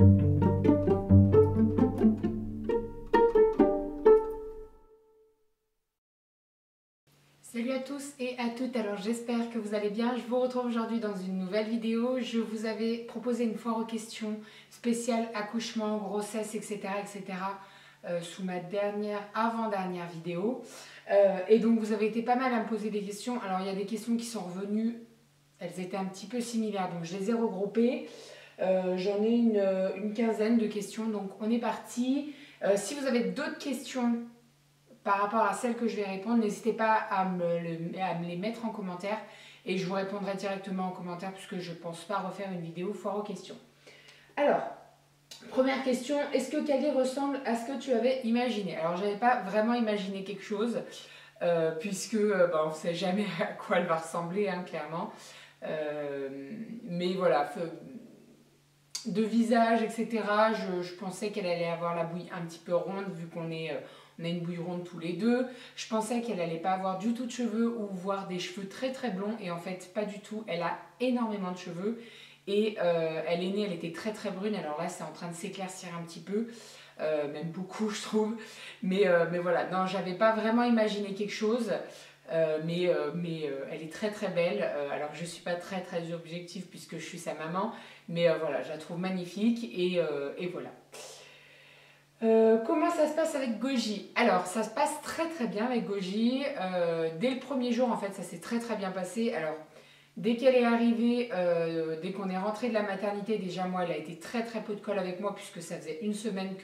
Salut à tous et à toutes, alors j'espère que vous allez bien. Je vous retrouve aujourd'hui dans une nouvelle vidéo. Je vous avais proposé une foire aux questions spéciale accouchement, grossesse, etc. Sous ma avant-dernière vidéo. Et donc vous avez été pas mal à me poser des questions. Alors il y a des questions qui sont revenues, elles étaient un petit peu similaires, donc je les ai regroupées. J'en ai une quinzaine de questions, donc on est parti. Si vous avez d'autres questions par rapport à celles que je vais répondre, n'hésitez pas à me les mettre en commentaire et je vous répondrai directement en commentaire puisque je ne pense pas refaire une vidéo foire aux questions. Alors, première question, est-ce que Kali ressemble à ce que tu avais imaginé? Alors, je n'avais pas vraiment imaginé quelque chose puisque on ne sait jamais à quoi elle va ressembler, hein, clairement. Mais voilà, de visage, etc., je pensais qu'elle allait avoir la bouille un petit peu ronde vu qu'on on a une bouille ronde tous les deux. Je pensais qu'elle n'allait pas avoir du tout de cheveux ou voir des cheveux très très blonds et en fait pas du tout. Elle a énormément de cheveux et elle est née, elle était très très brune. Alors là c'est en train de s'éclaircir un petit peu, même beaucoup je trouve. Mais voilà, non, j'avais pas vraiment imaginé quelque chose. Mais elle est très très belle. Alors je suis pas très très objective puisque je suis sa maman, mais voilà, je la trouve magnifique et voilà. Comment ça se passe avec Goji? Alors ça se passe très très bien avec Goji. Dès le premier jour en fait ça s'est très très bien passé. Alors dès qu'elle est arrivée, dès qu'on est rentré de la maternité, déjà moi elle a été très très peu de colle avec moi puisque ça faisait une semaine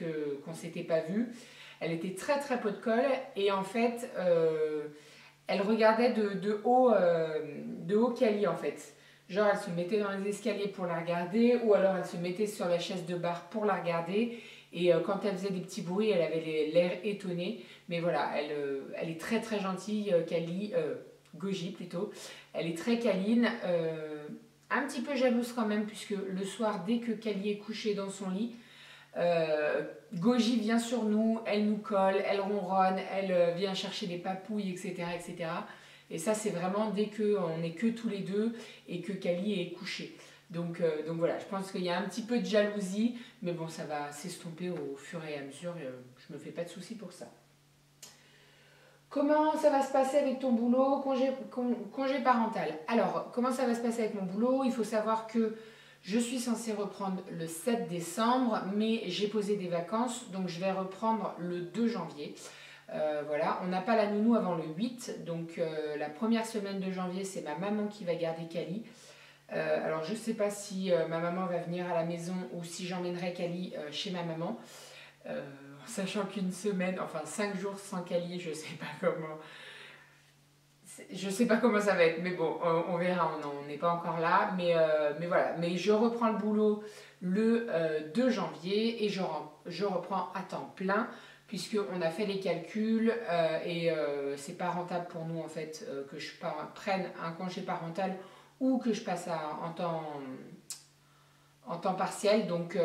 qu'on s'était pas vu. Elle était très très peu de colle et en fait elle regardait de haut Kali en fait. Genre elle se mettait dans les escaliers pour la regarder ou alors elle se mettait sur la chaise de bar pour la regarder et quand elle faisait des petits bruits elle avait l'air étonnée. Mais voilà, elle est très très gentille, Kali, Goji plutôt. Elle est très câline, un petit peu jalouse quand même puisque le soir dès que Kali est couchée dans son lit, Goji vient sur nous, elle nous colle, elle ronronne, elle vient chercher des papouilles, etc. Et ça, c'est vraiment dès qu'on n'est que tous les deux et que Kali est couchée. Donc voilà, je pense qu'il y a un petit peu de jalousie, mais bon, ça va s'estomper au fur et à mesure. Je me fais pas de soucis pour ça. Comment ça va se passer avec ton boulot, congé parental? Alors, comment ça va se passer avec mon boulot? Il faut savoir que je suis censée reprendre le 7 décembre, mais j'ai posé des vacances, donc je vais reprendre le 2 janvier. Voilà, on n'a pas la nounou avant le 8, donc la première semaine de janvier, c'est ma maman qui va garder Kali. Alors je ne sais pas si ma maman va venir à la maison ou si j'emmènerai Kali chez ma maman. Sachant qu'une semaine, enfin 5 jours sans Kali, je sais pas comment. Je sais pas comment ça va être, mais bon, on verra, on n'est pas encore là. Mais voilà, mais je reprends le boulot le 2 janvier et je reprends à temps plein puisqu'on a fait les calculs et c'est pas rentable pour nous en fait que je prenne un congé parental ou que je passe en temps partiel. Donc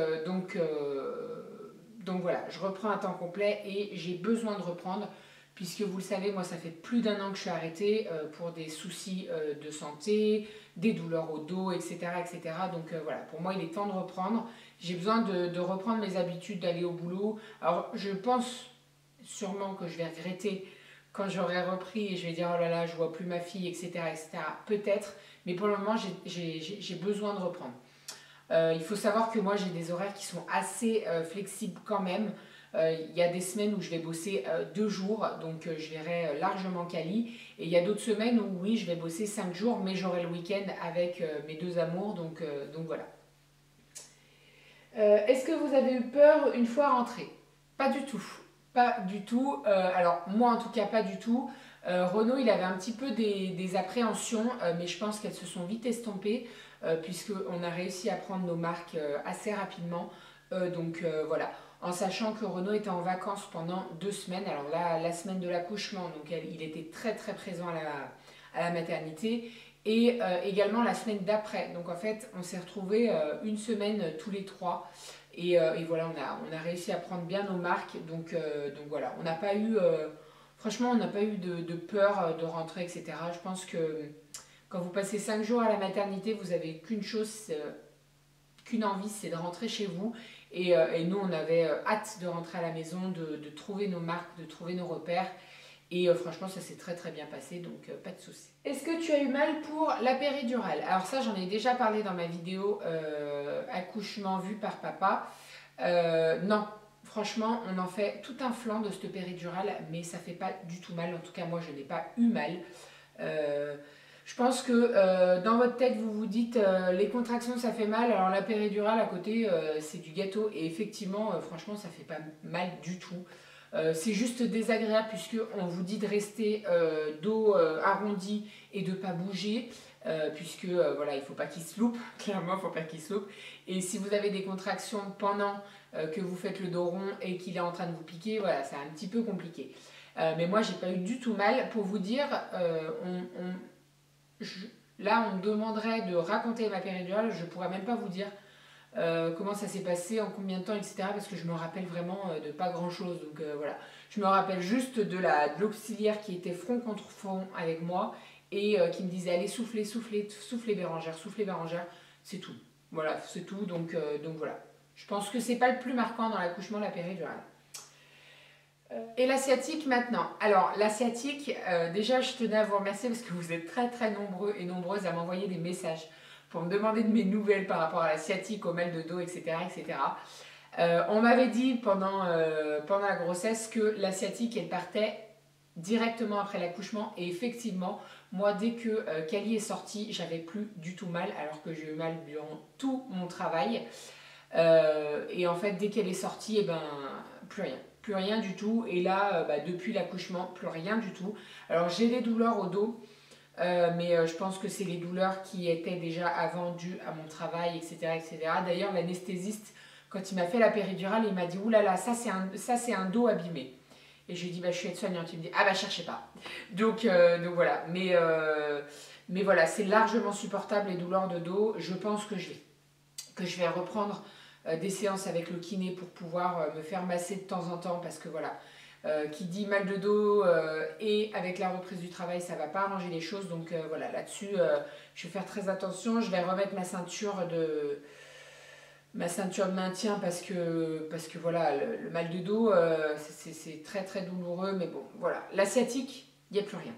voilà, je reprends à temps complet et j'ai besoin de reprendre puisque vous le savez, moi ça fait plus d'1 an que je suis arrêtée pour des soucis de santé, des douleurs au dos, etc. Donc voilà, pour moi il est temps de reprendre. J'ai besoin de reprendre mes habitudes d'aller au boulot. Alors je pense sûrement que je vais regretter quand j'aurai repris et je vais dire oh là là, je vois plus ma fille, etc. Peut-être, mais pour le moment j'ai besoin de reprendre. Il faut savoir que moi j'ai des horaires qui sont assez flexibles quand même. Il y a des semaines où je vais bosser 2 jours, donc je verrai largement Kali. Et il y a d'autres semaines où oui, je vais bosser 5 jours, mais j'aurai le week-end avec mes deux amours, donc voilà. Est-ce que vous avez eu peur une fois rentré? Pas du tout. Pas du tout. Alors moi en tout cas pas du tout. Renaud il avait un petit peu des appréhensions, mais je pense qu'elles se sont vite estompées puisqu'on a réussi à prendre nos marques assez rapidement. Voilà. En sachant que Renaud était en vacances pendant 2 semaines. Alors là, la semaine de l'accouchement, donc il était très très présent à la maternité. Et également la semaine d'après. Donc en fait, on s'est retrouvés une semaine tous les trois. Et voilà, on a réussi à prendre bien nos marques. Donc voilà, on n'a pas eu, franchement, on n'a pas eu de peur de rentrer, etc. Je pense que quand vous passez 5 jours à la maternité, vous avez qu'une chose, qu'une envie, c'est de rentrer chez vous. Et nous, on avait hâte de rentrer à la maison, de trouver nos marques, de trouver nos repères. Et franchement, ça s'est très très bien passé, donc pas de souci. Est-ce que tu as eu mal pour la péridurale? Alors ça, j'en ai déjà parlé dans ma vidéo accouchement vu par papa. Non, franchement, on en fait tout un flanc de cette péridurale, mais ça fait pas du tout mal. En tout cas, moi, je n'ai pas eu mal. Je pense que dans votre tête, vous vous dites les contractions, ça fait mal. Alors la péridurale à côté, c'est du gâteau. Et effectivement, franchement, ça fait pas mal du tout. C'est juste désagréable puisque on vous dit de rester dos arrondi et de ne pas bouger. Puisque voilà, il ne faut pas qu'il se loupe, clairement il ne faut pas qu'il se loupe. Et si vous avez des contractions pendant que vous faites le dos rond et qu'il est en train de vous piquer, voilà, c'est un petit peu compliqué. Mais moi j'ai pas eu du tout mal. Pour vous dire, là on me demanderait de raconter ma péridurale, je pourrais même pas vous dire comment ça s'est passé, en combien de temps, etc. Parce que je me rappelle vraiment de pas grand chose. Donc voilà, je me rappelle juste de l'auxiliaire qui était front contre front avec moi et qui me disait allez soufflez, soufflez, soufflez Bérangère, c'est tout. Voilà, c'est tout. Donc voilà. Je pense que c'est pas le plus marquant dans l'accouchement, la péridurale. Et la sciatique maintenant. Alors la sciatique, déjà je tenais à vous remercier parce que vous êtes très très nombreux et nombreuses à m'envoyer des messages pour me demander de mes nouvelles par rapport à la sciatique, au mal de dos, etc. etc. On m'avait dit pendant la grossesse que la sciatique elle partait directement après l'accouchement et effectivement moi dès que Cali est sortie j'avais plus du tout mal alors que j'ai eu mal durant tout mon travail et en fait dès qu'elle est sortie et ben plus rien du tout et là depuis l'accouchement plus rien du tout. Alors j'ai des douleurs au dos mais je pense que c'est les douleurs qui étaient déjà avant dues à mon travail, etc. etc. D'ailleurs, l'anesthésiste, quand il m'a fait la péridurale, il m'a dit « Oulala, ça c'est un dos abîmé ». Et je lui ai dit bah, « Je suis aide-soignante ». Il me dit « Ah bah cherchez pas ». Donc voilà, mais voilà, c'est largement supportable les douleurs de dos. Je pense que je vais reprendre des séances avec le kiné pour pouvoir me faire masser de temps en temps parce que voilà, qui dit mal de dos et avec la reprise du travail ça va pas arranger les choses donc voilà là-dessus je vais faire très attention. Je vais remettre ma ceinture de maintien parce que voilà le mal de dos c'est très très douloureux mais bon voilà la sciatique il n'y a plus rien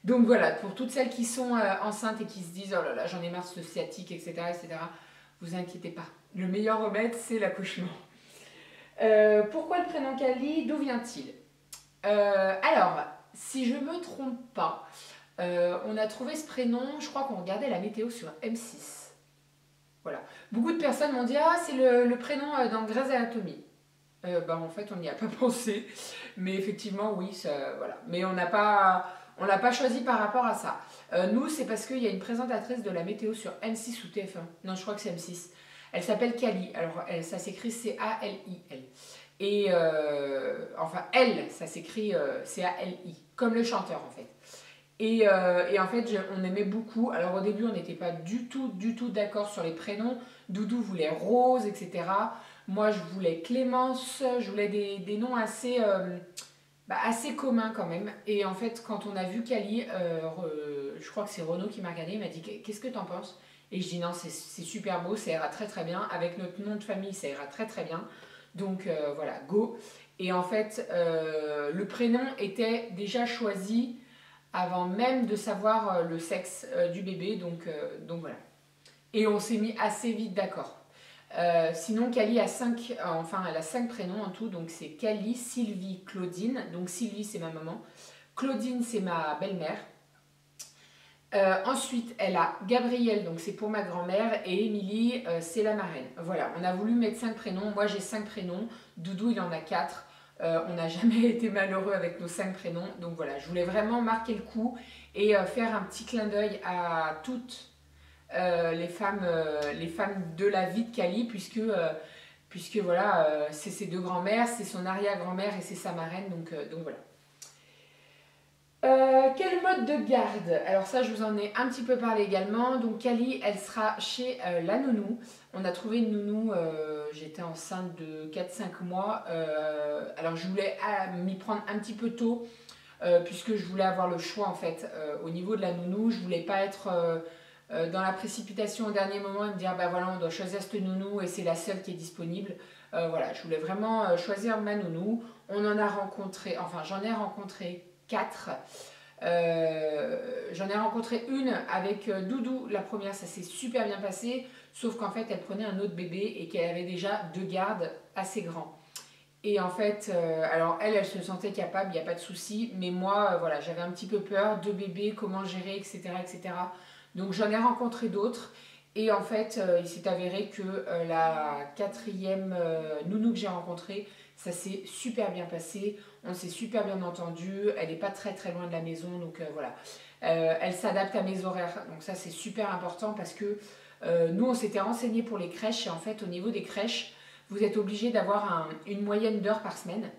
donc voilà pour toutes celles qui sont enceintes et qui se disent oh là là j'en ai marre de ce sciatique etc vous inquiétez pas le meilleur remède c'est l'accouchement. Pourquoi le prénom Cali, d'où vient-il? Alors, si je me trompe pas, on a trouvé ce prénom, je crois qu'on regardait la météo sur M6. Voilà. Beaucoup de personnes m'ont dit ah c'est le prénom dans Grey's Anatomy. En fait on n'y a pas pensé, mais effectivement oui ça voilà. Mais on l'a pas choisi par rapport à ça. Nous c'est parce qu'il y a une présentatrice de la météo sur M6 ou TF1. Non je crois que c'est M6. Elle s'appelle Cali. Alors ça s'écrit C-A-L-I-L. Et enfin, elle, ça s'écrit C-A-L-I, comme le chanteur en fait. Et en fait, on aimait beaucoup. Alors au début, on n'était pas du tout d'accord sur les prénoms. Doudou voulait Rose, etc. Moi, je voulais Clémence. Je voulais des noms assez communs quand même. Et en fait, quand on a vu Cali, je crois que c'est Renaud qui m'a regardé, il m'a dit qu'est-ce que t'en penses? Et je dis non, c'est super beau, ça ira très très bien. Avec notre nom de famille, ça ira très très bien. Donc voilà, go. Et en fait, le prénom était déjà choisi avant même de savoir le sexe du bébé. Donc voilà. Et on s'est mis assez vite d'accord. Sinon, Cali a elle a 5 prénoms en tout. Donc c'est Cali, Sylvie, Claudine. Donc Sylvie, c'est ma maman. Claudine, c'est ma belle-mère. Ensuite, elle a Gabrielle, donc c'est pour ma grand-mère, et Émilie, c'est la marraine. Voilà, on a voulu mettre 5 prénoms. Moi, j'ai 5 prénoms. Doudou, il en a 4. On n'a jamais été malheureux avec nos 5 prénoms. Donc voilà, je voulais vraiment marquer le coup et faire un petit clin d'œil à toutes les femmes de la vie de Cali, puisque voilà, c'est ses 2 grands-mères, c'est son arrière-grand-mère et c'est sa marraine. Donc voilà. Quel mode de garde? Alors ça je vous en ai un petit peu parlé également. Donc Cali elle sera chez la nounou. On a trouvé une nounou, j'étais enceinte de 4-5 mois. Alors je voulais m'y prendre un petit peu tôt puisque je voulais avoir le choix en fait au niveau de la nounou. Je voulais pas être dans la précipitation au dernier moment et me dire bah voilà, on doit choisir cette nounou et c'est la seule qui est disponible. Voilà, je voulais vraiment choisir ma nounou. On en a rencontré, enfin j'en ai rencontré 4. J'en ai rencontré une avec Doudou, la première, ça s'est super bien passé, sauf qu'en fait elle prenait un autre bébé et qu'elle avait déjà 2 gardes assez grands. Et en fait, alors elle se sentait capable, il n'y a pas de souci, mais moi, voilà, j'avais un petit peu peur, 2 bébés, comment gérer, etc., etc. Donc j'en ai rencontré d'autres, et en fait, il s'est avéré que la 4e nounou que j'ai rencontrée, ça s'est super bien passé, on s'est super bien entendu, elle n'est pas très très loin de la maison, donc voilà. Elle s'adapte à mes horaires, donc ça c'est super important parce que nous on s'était renseigné pour les crèches, et en fait au niveau des crèches, vous êtes obligé d'avoir une moyenne d'heures par semaine.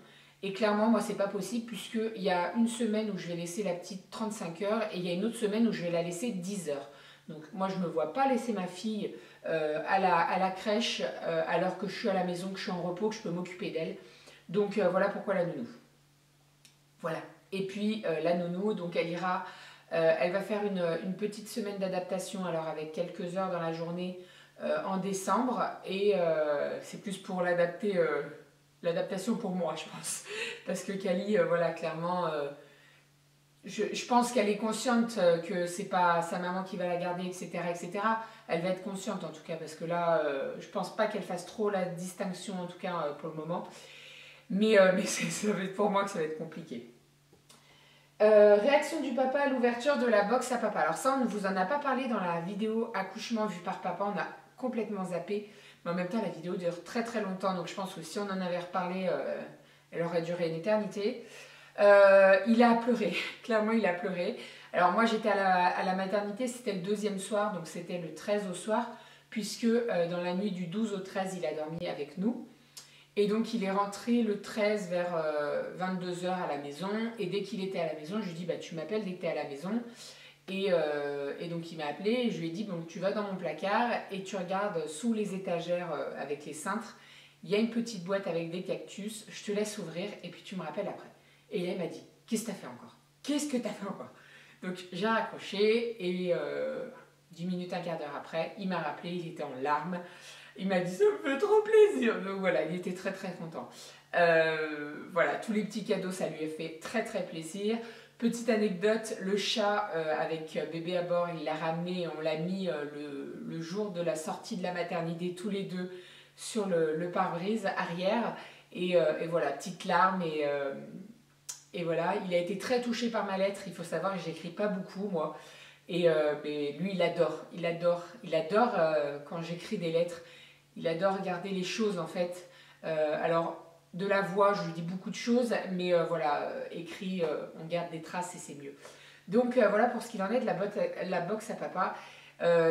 Et clairement, moi, c'est pas possible puisqu'il y a une semaine où je vais laisser la petite 35 heures et il y a une autre semaine où je vais la laisser 10 heures. Donc moi, je ne me vois pas laisser ma fille à la crèche alors que je suis à la maison, que je suis en repos, que je peux m'occuper d'elle. Donc voilà pourquoi la nounou. Voilà. Et puis la nounou, donc elle va faire une petite semaine d'adaptation, alors avec quelques heures dans la journée en décembre, et c'est plus pour l'adaptation pour moi, je pense, parce que Kali, voilà, clairement, je pense qu'elle est consciente que c'est pas sa maman qui va la garder, etc., etc. Elle va être consciente en tout cas, parce que là, je pense pas qu'elle fasse trop la distinction, en tout cas pour le moment, mais ça va être pour moi que ça va être compliqué. Réaction du papa à l'ouverture de la box à papa. Alors ça, on ne vous en a pas parlé dans la vidéo accouchement vu par papa, on a complètement zappé. Mais en même temps, la vidéo dure très très longtemps, donc je pense que si on en avait reparlé, elle aurait duré une éternité. Il a pleuré, clairement il a pleuré. Alors moi j'étais à la maternité, c'était le 2e soir, donc c'était le 13 au soir, puisque dans la nuit du 12 au 13, il a dormi avec nous. Et donc il est rentré le 13 vers 22 h à la maison. Et dès qu'il était à la maison, je lui ai dit bah, tu m'appelles dès que tu es à la maison. Et donc il m'a appelé et je lui ai dit bon, tu vas dans mon placard et tu regardes sous les étagères avec les cintres. Il y a une petite boîte avec des cactus, je te laisse ouvrir et puis tu me rappelles après. Et là il m'a dit qu'est-ce que tu as fait encore? Qu'est-ce que tu as fait encore? Donc j'ai raccroché et 10 minutes, un quart d'heure après, il m'a rappelé, il était en larmes. Il m'a dit ça me fait trop plaisir. Donc voilà, il était très très content. Voilà, tous les petits cadeaux, ça lui a fait très très plaisir. Petite anecdote, le chat avec bébé à bord, il l'a ramené, on l'a mis le jour de la sortie de la maternité, tous les deux sur le pare-brise arrière. Et voilà, petite larme et voilà, il a été très touché par ma lettre. Il faut savoir que j'écris pas beaucoup moi. Mais lui, il adore quand j'écris des lettres. Il adore regarder les choses en fait. Alors, de la voix, je lui dis beaucoup de choses, mais voilà, écrit, on garde des traces et c'est mieux. Donc voilà pour ce qu'il en est de la box à papa.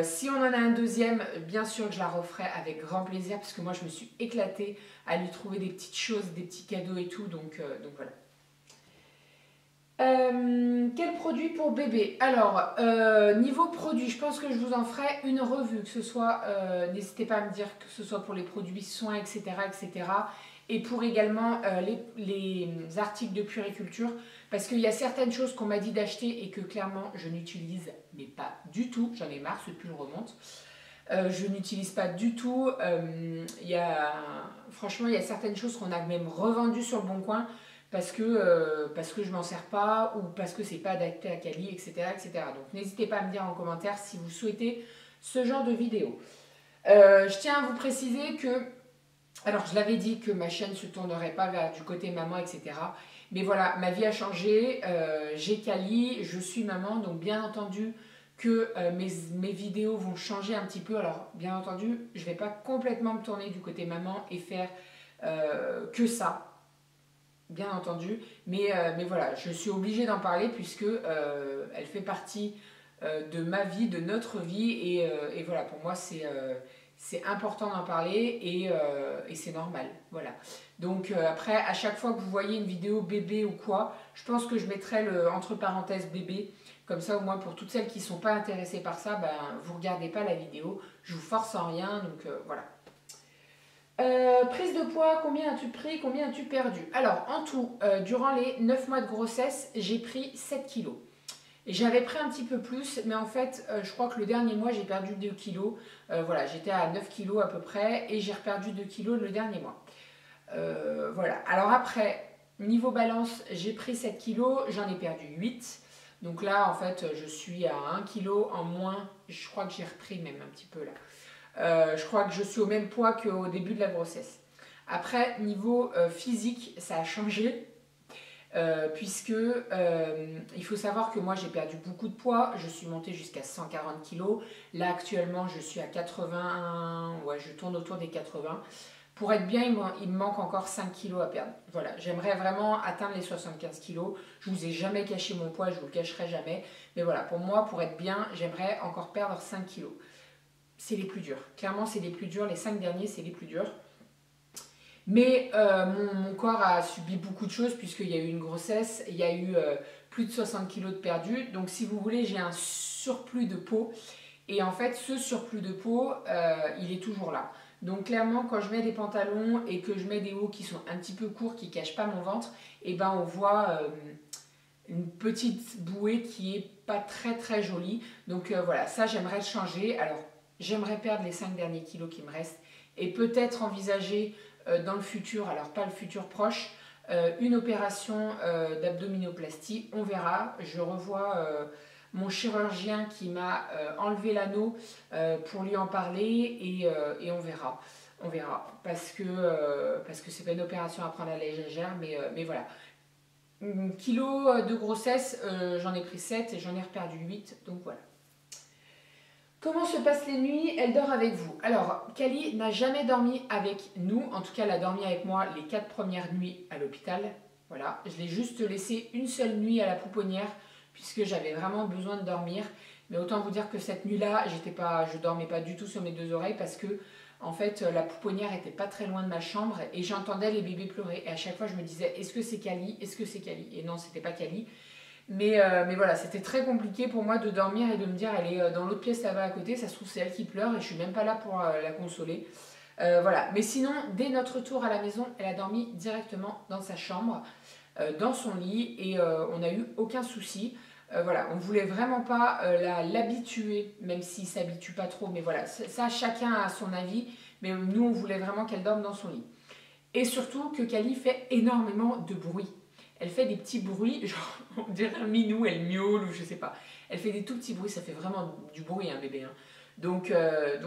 Si on en a un deuxième, bien sûr que je la referai avec grand plaisir, parce que moi je me suis éclatée à lui trouver des petites choses, des petits cadeaux et tout, donc voilà. Quel produit pour bébé? Alors, niveau produit, je pense que je vous en ferai une revue, que ce soit, n'hésitez pas à me dire que ce soit pour les produits soins, etc., etc., et pour également les articles de puériculture, parce qu'il y a certaines choses qu'on m'a dit d'acheter et que clairement je n'utilise, mais pas du tout, j'en ai marre, ce pull remonte. Je n'utilise pas du tout. Franchement, il y a certaines choses qu'on a même revendues sur le Bon Coin parce que je m'en sers pas ou parce que c'est pas adapté à Kali, etc., etc. Donc n'hésitez pas à me dire en commentaire si vous souhaitez ce genre de vidéo. Je tiens à vous préciser que, alors je l'avais dit que ma chaîne ne se tournerait pas vers du côté maman, etc. Mais voilà, ma vie a changé, j'ai Kali, je suis maman, donc bien entendu que mes vidéos vont changer un petit peu. Alors bien entendu, je ne vais pas complètement me tourner du côté maman et faire que ça, bien entendu, mais voilà, je suis obligée d'en parler puisque elle fait partie de ma vie, de notre vie, et voilà, pour moi c'est important d'en parler et c'est normal, voilà. Donc après, à chaque fois que vous voyez une vidéo bébé ou quoi, je pense que je mettrai entre parenthèses bébé, comme ça au moins pour toutes celles qui ne sont pas intéressées par ça, ben, vous ne regardez pas la vidéo, je vous force en rien, donc voilà. Prise de poids, combien as-tu pris, combien as-tu perdu? Alors, en tout, durant les 9 mois de grossesse, j'ai pris 7 kilos. J'avais pris un petit peu plus, mais en fait, je crois que le dernier mois, j'ai perdu 2 kilos. Voilà, j'étais à 9 kilos à peu près et j'ai reperdu 2 kilos le dernier mois. Voilà, alors après, niveau balance, j'ai pris 7 kilos, j'en ai perdu 8. Donc là, en fait, je suis à 1 kilo en moins. Je crois que j'ai repris même un petit peu là. Je crois que je suis au même poids qu'au début de la grossesse. Après, niveau physique, ça a changé. Puisque il faut savoir que moi j'ai perdu beaucoup de poids, je suis montée jusqu'à 140 kg. Là actuellement je suis à 80, ouais, je tourne autour des 80. Pour être bien, il me manque encore 5 kg à perdre. Voilà, j'aimerais vraiment atteindre les 75 kg. Je vous ai jamais caché mon poids, je vous le cacherai jamais. Mais voilà, pour moi, pour être bien, j'aimerais encore perdre 5 kg. C'est les plus durs. Clairement, c'est les plus durs. Les 5 derniers, c'est les plus durs. Mais mon corps a subi beaucoup de choses puisqu'il y a eu une grossesse, il y a eu plus de 60 kg de perdu. Donc si vous voulez, j'ai un surplus de peau. Et en fait, ce surplus de peau, il est toujours là. Donc clairement, quand je mets des pantalons et que je mets des hauts qui sont un petit peu courts, qui ne cachent pas mon ventre, et ben on voit une petite bouée qui est pas très très jolie. Donc voilà, ça j'aimerais le changer. Alors j'aimerais perdre les 5 derniers kilos qui me restent et peut-être envisager dans le futur, alors pas le futur proche, une opération d'abdominoplastie. On verra. Je revois mon chirurgien qui m'a enlevé l'anneau pour lui en parler et on verra. On verra. Parce que c'est pas une opération à prendre à la légère, mais voilà. Kilo de grossesse, j'en ai pris 7 et j'en ai reperdu 8, donc voilà. Comment se passent les nuits? Elle dort avec vous. Alors, Kali n'a jamais dormi avec nous. En tout cas, elle a dormi avec moi les 4 premières nuits à l'hôpital. Voilà, je l'ai juste laissé une seule nuit à la pouponnière puisque j'avais vraiment besoin de dormir. Mais autant vous dire que cette nuit-là, je dormais pas du tout sur mes 2 oreilles parce que en fait, la pouponnière était pas très loin de ma chambre et j'entendais les bébés pleurer. Et à chaque fois, je me disais, est-ce que c'est Kali? Est-ce que c'est Kali? Et non, c'était pas Kali. Mais voilà, c'était très compliqué pour moi de dormir et de me dire, elle est dans l'autre pièce là-bas à côté, ça se trouve c'est elle qui pleure et je suis même pas là pour la consoler. Voilà, mais sinon, dès notre retour à la maison, elle a dormi directement dans sa chambre, dans son lit et on n'a eu aucun souci. Voilà, on voulait vraiment pas l'habituer, même s'il s'habitue pas trop, mais voilà, ça chacun a son avis, mais nous on voulait vraiment qu'elle dorme dans son lit. Et surtout que Kali fait énormément de bruit. Elle fait des petits bruits, genre on dirait un minou, elle miaule ou je sais pas. Elle fait des tout petits bruits, ça fait vraiment du bruit un bébé. Hein. Donc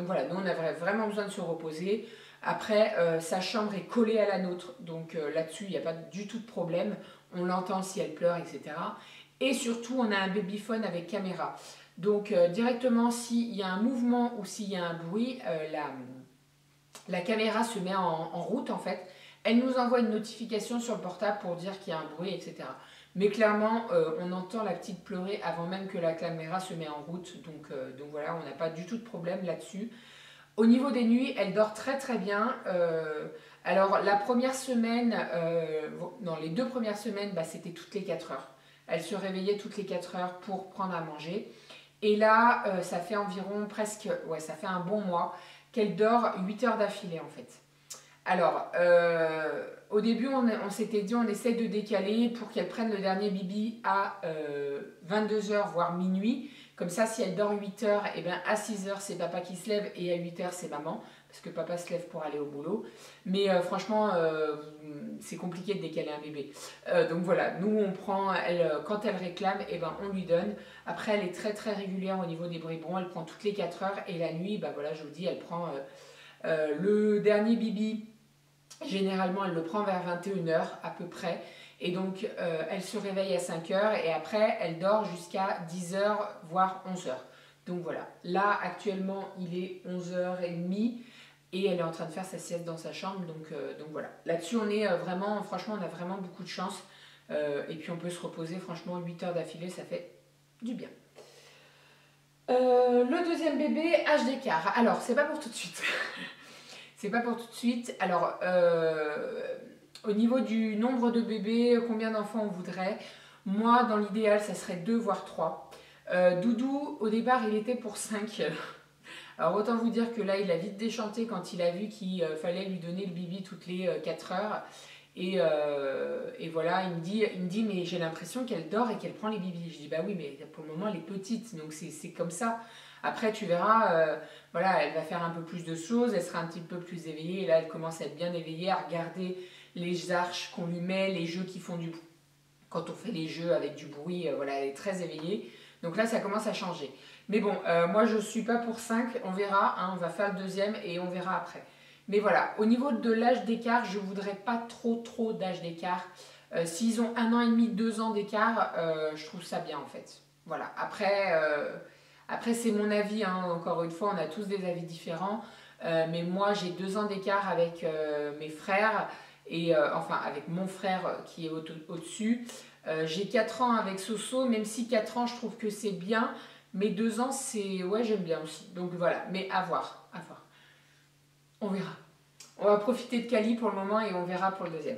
voilà, nous on avait vraiment besoin de se reposer. Après, sa chambre est collée à la nôtre, donc là-dessus il n'y a pas du tout de problème. On l'entend si elle pleure, etc. Et surtout, on a un babyphone avec caméra. Donc directement, s'il y a un mouvement ou s'il y a un bruit, la caméra se met en route en fait. Elle nous envoie une notification sur le portable pour dire qu'il y a un bruit, etc. Mais clairement, on entend la petite pleurer avant même que la caméra se met en route. Donc voilà, on n'a pas du tout de problème là-dessus. Au niveau des nuits, elle dort très très bien. Alors la première semaine, non, les 2 premières semaines, bah, c'était toutes les 4 heures. Elle se réveillait toutes les 4 heures pour prendre à manger. Et là, ça fait environ presque, ouais, ça fait un bon mois qu'elle dort 8 heures d'affilée en fait. Alors, au début, on s'était dit on essaie de décaler pour qu'elle prenne le dernier bibi à 22h, voire minuit. Comme ça, si elle dort 8 heures, et bien à 6h, c'est papa qui se lève et à 8 heures, c'est maman. Parce que papa se lève pour aller au boulot. Mais franchement, c'est compliqué de décaler un bébé. Donc voilà, nous, on prend, quand elle réclame, et ben, on lui donne. Après, elle est très très régulière au niveau des biberons. Elle prend toutes les 4 heures. Et la nuit, bah, voilà, je vous dis, elle prend le dernier bibi. Généralement, elle le prend vers 21h à peu près. Et donc, elle se réveille à 5h et après, elle dort jusqu'à 10h, voire 11h. Donc voilà, là, actuellement, il est 11h30 et elle est en train de faire sa sieste dans sa chambre. Donc voilà, là-dessus, on est vraiment, franchement, on a vraiment beaucoup de chance. Et puis, on peut se reposer, franchement, 8 heures d'affilée, ça fait du bien. Le deuxième bébé, âge d'écart. Alors, c'est pas pour tout de suite. C'est pas pour tout de suite. Alors, au niveau du nombre de bébés, combien d'enfants on voudrait? Moi, dans l'idéal, ça serait 2 voire 3. Doudou, au départ, il était pour 5. Alors, autant vous dire que là, il a vite déchanté quand il a vu qu'il fallait lui donner le bibi toutes les 4 heures. Et voilà, il me dit mais j'ai l'impression qu'elle dort et qu'elle prend les bibis. Je dis bah oui, mais pour le moment elle est petite, donc c'est comme ça. Après tu verras, voilà, elle va faire un peu plus de choses, elle sera un petit peu plus éveillée. Et là elle commence à être bien éveillée, à regarder les arches qu'on lui met, les jeux qui font du bruit. Quand on fait les jeux avec du bruit, voilà, elle est très éveillée. Donc là ça commence à changer. Mais bon, moi je suis pas pour 5, on verra, hein, on va faire le deuxième et on verra après. Mais voilà, au niveau de l'âge d'écart, je ne voudrais pas trop d'âge d'écart. S'ils ont 1 an et demi, 2 ans d'écart, je trouve ça bien en fait. Voilà, après c'est mon avis, hein. Encore une fois, on a tous des avis différents. Mais moi j'ai 2 ans d'écart avec mes frères, et enfin avec mon frère qui est au-dessus. J'ai 4 ans avec Soso, même si 4 ans je trouve que c'est bien. Mais 2 ans, c'est... Ouais, j'aime bien aussi. Donc voilà, mais à voir, à voir. On verra. On va profiter de Kali pour le moment et on verra pour le deuxième.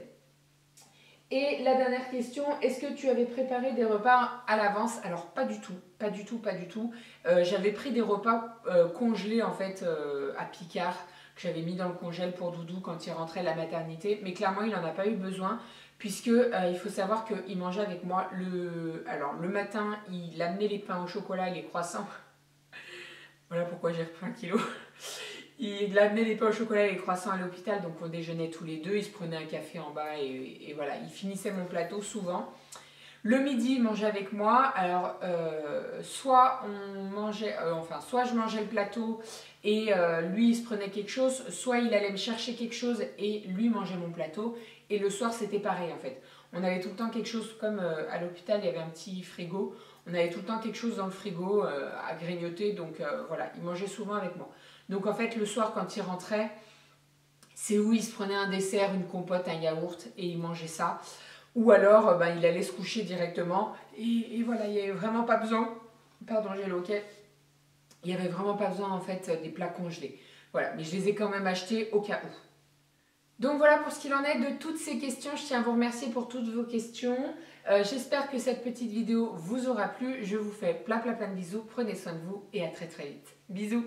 Et la dernière question, est-ce que tu avais préparé des repas à l'avance? Alors pas du tout, pas du tout, pas du tout. J'avais pris des repas congelés en fait à Picard, que j'avais mis dans le congèle pour Doudou quand il rentrait de la maternité. Mais clairement, il n'en a pas eu besoin, puisque il faut savoir qu'il mangeait avec moi Alors le matin, il amenait les pains au chocolat et les croissants. Voilà pourquoi j'ai repris 1 kilo. Il amenait les pains au chocolat et les croissants à l'hôpital, donc on déjeunait tous les deux, il se prenait un café en bas et voilà, il finissait mon plateau souvent. Le midi, il mangeait avec moi, alors soit je mangeais le plateau et lui il se prenait quelque chose, soit il allait me chercher quelque chose et lui mangeait mon plateau, et le soir c'était pareil en fait. On avait tout le temps quelque chose, comme à l'hôpital il y avait un petit frigo, on avait tout le temps quelque chose dans le frigo à grignoter, donc voilà, il mangeait souvent avec moi. Donc en fait le soir quand il rentrait, c'est où il se prenait un dessert, une compote, un yaourt et il mangeait ça. Ou alors il allait se coucher directement et voilà, il n'y avait vraiment pas besoin, pardon j'ai le hoquet, il n'y avait vraiment pas besoin en fait des plats congelés. Voilà, mais je les ai quand même achetés au cas où. Donc voilà pour ce qu'il en est de toutes ces questions. Je tiens à vous remercier pour toutes vos questions. J'espère que cette petite vidéo vous aura plu. Je vous fais plein de bisous. Prenez soin de vous et à très vite. Bisous.